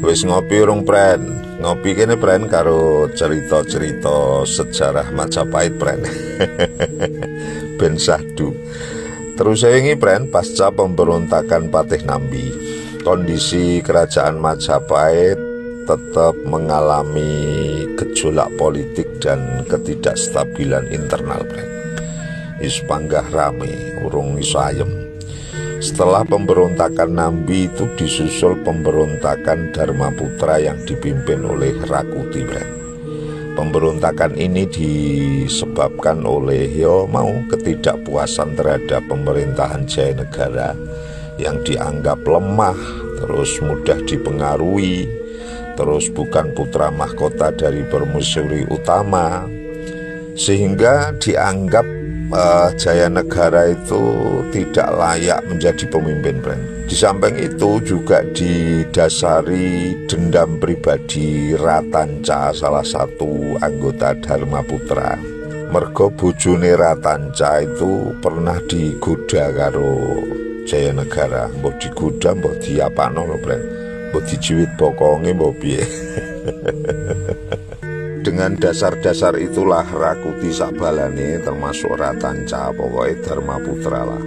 Wis ngopi urung, Pren? Ngopi kene, Pren, karo cerita-cerita sejarah Majapahit, Pren. Ben sahdu. Terus saya ini, Pren, pasca pemberontakan Patih Nambi, kondisi kerajaan Majapahit tetap mengalami gejolak politik dan ketidakstabilan internal, Pren. Is panggah rame, urung iso ayem. Setelah pemberontakan Nambi itu disusul pemberontakan Dharmaputra yang dipimpin oleh Rakuti, Pren. Pemberontakan ini disebabkan oleh ketidakpuasan terhadap pemerintahan Jayanegara yang dianggap lemah, terus mudah dipengaruhi, terus bukan putra mahkota dari permaisuri utama, sehingga dianggap Jayanegara itu tidak layak menjadi pemimpin, Pren. Di samping itu juga didasari dendam pribadi Ratanca, salah satu anggota Dharmaputra. Mergo bojone Ratanca itu pernah digoda karo Jayanegara, mbok digoda, mbok diapakno lho, Pren. Mbok dijiwit bokonge, mbok piye. Dengan dasar-dasar itulah Rakuti sabalane termasuk Ratanca, pokoknya Dharmaputra lah,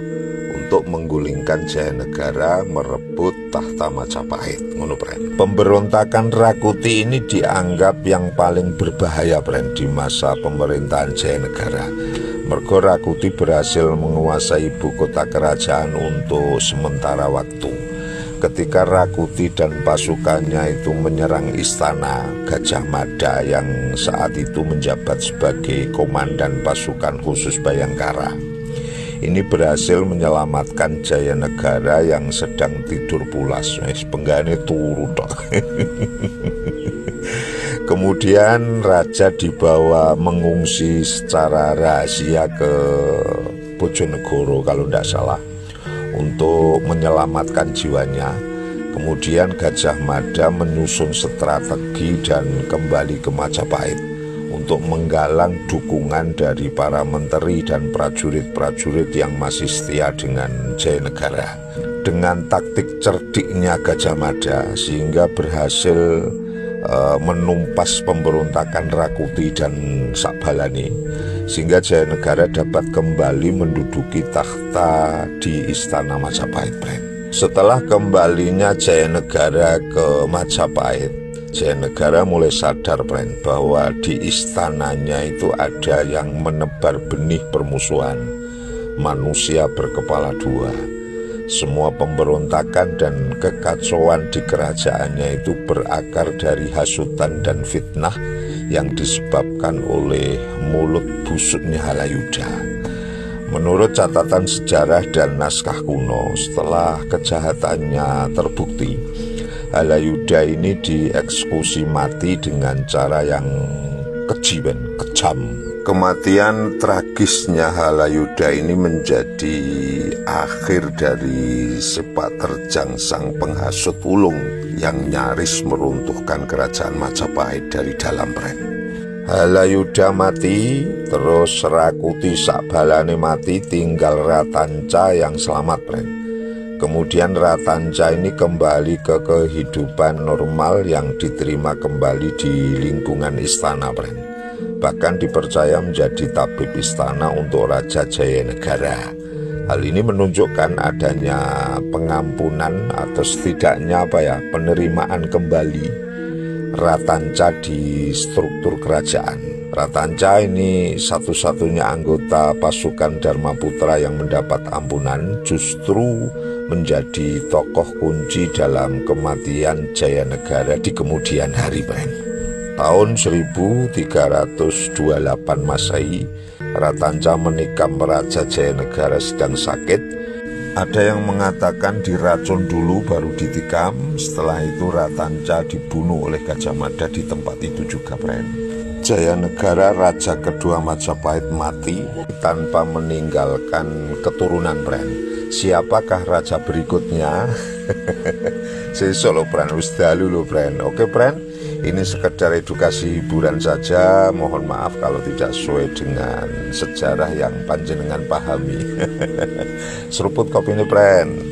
untuk menggulingkan Jayanegara merebut tahta Majapahit, ngono, Pren. Pemberontakan Rakuti ini dianggap yang paling berbahaya, Pren, di masa pemerintahan Jayanegara. Mergo Rakuti berhasil menguasai ibu kota kerajaan untuk sementara waktu. Ketika Rakuti dan pasukannya itu menyerang istana Gajah Mada yang saat itu menjabat sebagai komandan pasukan khusus Bayangkara, ini berhasil menyelamatkan Jayanegara yang sedang tidur pulas. Penggane turu tok. Kemudian raja dibawa mengungsi secara rahasia ke Bojonegoro kalau tidak salah, untuk menyelamatkan jiwanya. Kemudian Gajah Mada menyusun strategi dan kembali ke Majapahit untuk menggalang dukungan dari para menteri dan prajurit-prajurit yang masih setia dengan Jayanegara. Dengan taktik cerdiknya Gajah Mada sehingga berhasil menumpas pemberontakan Rakuti dan sakbalane, sehingga Jayanegara dapat kembali menduduki takhta di istana Majapahit, Pren. Setelah kembalinya Jayanegara ke Majapahit, Jayanegara mulai sadar, Pren, bahwa di istananya itu ada yang menebar benih permusuhan, manusia berkepala dua. Semua pemberontakan dan kekacauan di kerajaannya itu berakar dari hasutan dan fitnah yang disebabkan oleh mulut busuknya Halayudha. Menurut catatan sejarah dan naskah kuno, setelah kejahatannya terbukti, Halayudha ini dieksekusi mati dengan cara yang keji, kejam. Kematian tragisnya Halayudha ini menjadi akhir dari sepak terjang sang penghasut ulung yang nyaris meruntuhkan kerajaan Majapahit dari dalam, Pren. Halayudha mati, terus Rakuti sakbalane mati, tinggal Ratanca yang selamat, Pren. Kemudian Ratanca ini kembali ke kehidupan normal yang diterima kembali di lingkungan istana, Pren. Bahkan dipercaya menjadi tabib istana untuk Raja Jayanegara. Hal ini menunjukkan adanya pengampunan atau setidaknya penerimaan kembali Ratanca di struktur kerajaan. Ratanca ini satu-satunya anggota pasukan Dharmaputra yang mendapat ampunan, justru menjadi tokoh kunci dalam kematian Jayanegara di kemudian hari, Pren. Tahun 1328 Masehi, Ratanca menikam Raja Jayanegara sedang sakit. Ada yang mengatakan diracun dulu baru ditikam. Setelah itu Ratanca dibunuh oleh Gajah Mada di tempat itu juga, Pren. Jayanegara raja kedua Majapahit mati tanpa meninggalkan keturunan, Pren. Siapakah raja berikutnya? Sesuk lho, Pren, wis dalu lho, Pren. Oke, Pren. Ini sekedar edukasi hiburan saja. Mohon maaf kalau tidak sesuai dengan sejarah yang panjenengan pahami. Seruput kopi ini, Pren.